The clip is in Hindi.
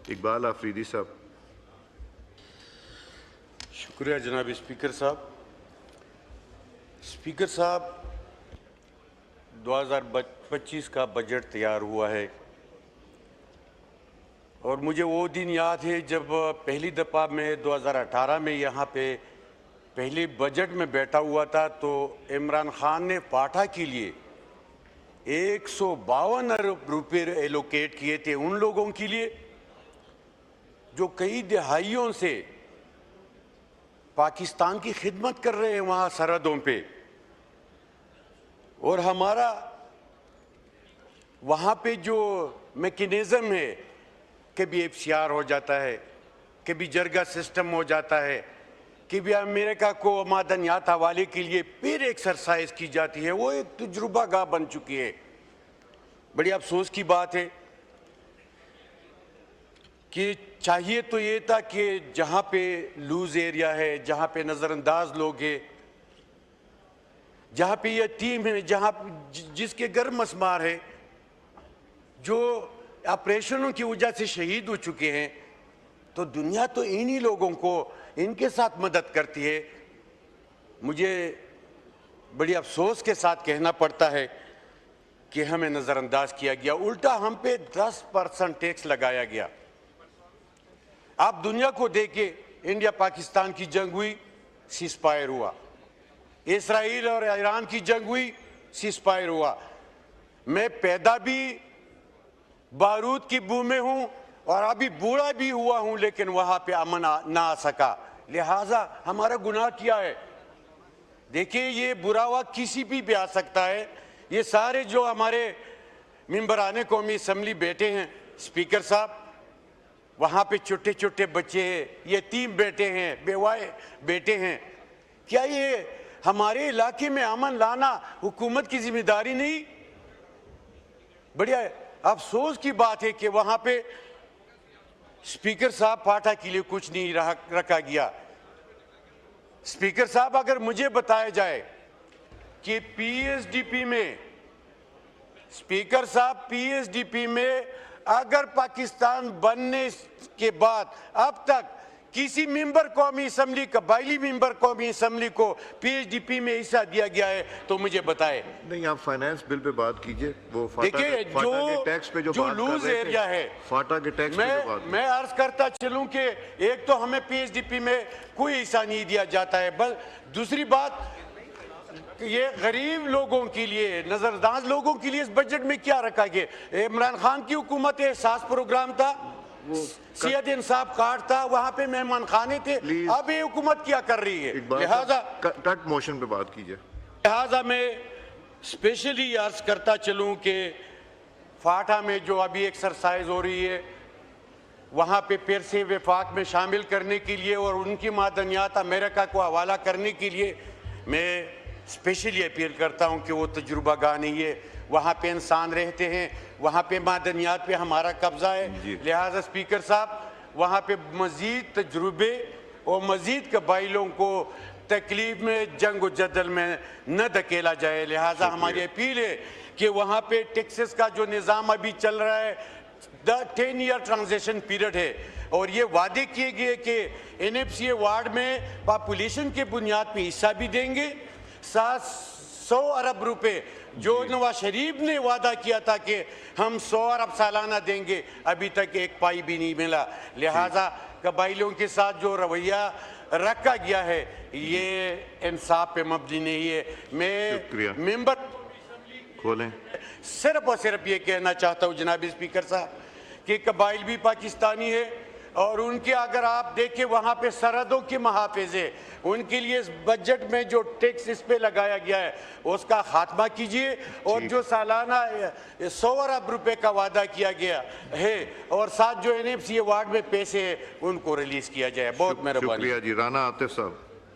इकबाल आफरीदी साहब। शुक्रिया जनाब स्पीकर साहब। स्पीकर साहब, 2025 का बजट तैयार हुआ है और मुझे वो दिन याद है जब पहली दफ़ा मैं 2018 में यहाँ पे पहले बजट में बैठा हुआ था तो इमरान खान ने फाटा के लिए 152 अरब रुपये एलोकेट किए थे उन लोगों के लिए जो कई दहाइयों से पाकिस्तान की खिदमत कर रहे हैं वहाँ सरहदों पे, और हमारा वहाँ पे जो मैकेनिज़्म है, कभी FCR हो जाता है, कभी जरगा सिस्टम हो जाता है, कभी अमेरिका को मादनियात हवाले के लिए फिर एक्सरसाइज की जाती है, वो एक तजुर्बा गाह बन चुकी है। बड़ी अफसोस की बात है कि चाहिए तो ये था कि जहाँ पे लूज एरिया है, जहाँ पे नज़रअंदाज लोग हैं, जहाँ पे ये टीम है, जहाँ जिसके घर मसमार है, जो ऑपरेशनों की वजह से शहीद हो चुके हैं, तो दुनिया तो इन्हीं लोगों को इनके साथ मदद करती है। मुझे बड़ी अफसोस के साथ कहना पड़ता है कि हमें नज़रअंदाज किया गया, उल्टा हम पे 10% टैक्स लगाया गया। आप दुनिया को देखे, इंडिया पाकिस्तान की जंग हुई, सीज़फायर हुआ, इसराइल और ईरान की जंग हुई, सीज़फायर हुआ। मैं पैदा भी बारूद की बू में हूँ और अभी बूढ़ा भी हुआ हूँ, लेकिन वहाँ पे अमन ना आ सका, लिहाजा हमारा गुनाह किया है। देखिए, ये बुरा वक्त किसी भी आ सकता है। ये सारे जो हमारे मेंबरान कौमी असम्बली बैठे हैं, स्पीकर साहब, वहाँ पे छोटे छोटे बच्चे हैं, यतीम बेटे हैं, बेवाए बेटे हैं। क्या ये हमारे इलाके में अमन लाना हुकूमत की जिम्मेदारी नहीं? बढ़िया अफसोस की बात है कि वहाँ पे स्पीकर साहब फाटा के लिए कुछ नहीं रखा गया। स्पीकर साहब, अगर मुझे बताया जाए कि PSDP में, स्पीकर साहब, PSDP में अगर पाकिस्तान बनने के बाद अब तक किसी मेंबर कौमी असम्बली, कबायली मेंबर कौमी असम्बली को PSDP में हिस्सा दिया गया है तो मुझे बताए। नहीं, आप फाइनेंस बिल पे बात कीजिए। वो देखिए, जो टैक्स पे जो लूज एरिया है, फाटा के टैक्स पे जो बात, मैं अर्ज करता चलूं कि एक तो हमें PSDP में कोई हिस्सा नहीं दिया जाता है, बस दूसरी बात ये गरीब लोगों के लिए, नजरअंदाज लोगों के लिए इस बजट में क्या रखा गया? इमरान खान की हुकूमत एहसास प्रोग्राम था, सेहत इंसाफ कार्ड था, वहां पे मेहमान खाने थे। अब ये हुकूमत क्या कर रही है? लिहाजा कट मोशन पे बात कीजिए। लिहाजा मैं स्पेशली अर्ज करता चलूं कि फाटा में जो अभी एक्सरसाइज हो रही है, वहाँ पे फिर से वफाक में शामिल करने के लिए और उनकी मादनियात अमेरिका को हवाला करने के लिए मैं स्पेशली अपील करता हूँ कि वो तजुर्बा गाह नहीं है। वहाँ पे इंसान रहते हैं, वहाँ पे मादनियात पे हमारा कब्जा है। लिहाजा स्पीकर साहब, वहाँ पे मज़ीद तजुर्बे और मज़ीद कबाइलों को तकलीफ में, जंग और जदल में न धकेला जाए। लिहाजा हमारी अपील है कि वहाँ पे टैक्सेस का जो निज़ाम अभी चल रहा है, 10 ईयर ट्रांजिशन पीरियड है, और ये वादे किए गए कि NFCA वार्ड में पॉपुलेशन के बुनियाद पे हिस्सा भी देंगे। 100 अरब रुपए जो नवाज शरीफ ने वादा किया था कि हम 100 अरब सालाना देंगे, अभी तक एक पाई भी नहीं मिला। लिहाजा कबाइलों के साथ जो रवैया रखा गया है ये इंसाफ पे मबनी नहीं है। मैं मेंबर खोलें, सिर्फ और सिर्फ ये कहना चाहता हूँ जनाब स्पीकर साहब कि कबाइल भी पाकिस्तानी है और उनके अगर आप देखें वहाँ पे सरहदों के महाफिज है, उनके लिए इस बजट में जो टैक्स इस पे लगाया गया है उसका खात्मा कीजिए, और जो सालाना 100 अरब रुपए का वादा किया गया है और साथ जो NFCA वार्ड में पैसे हैं उनको रिलीज किया जाए। बहुत मेहरबानी। शुक्रिया जी। राना आतिफ साहब।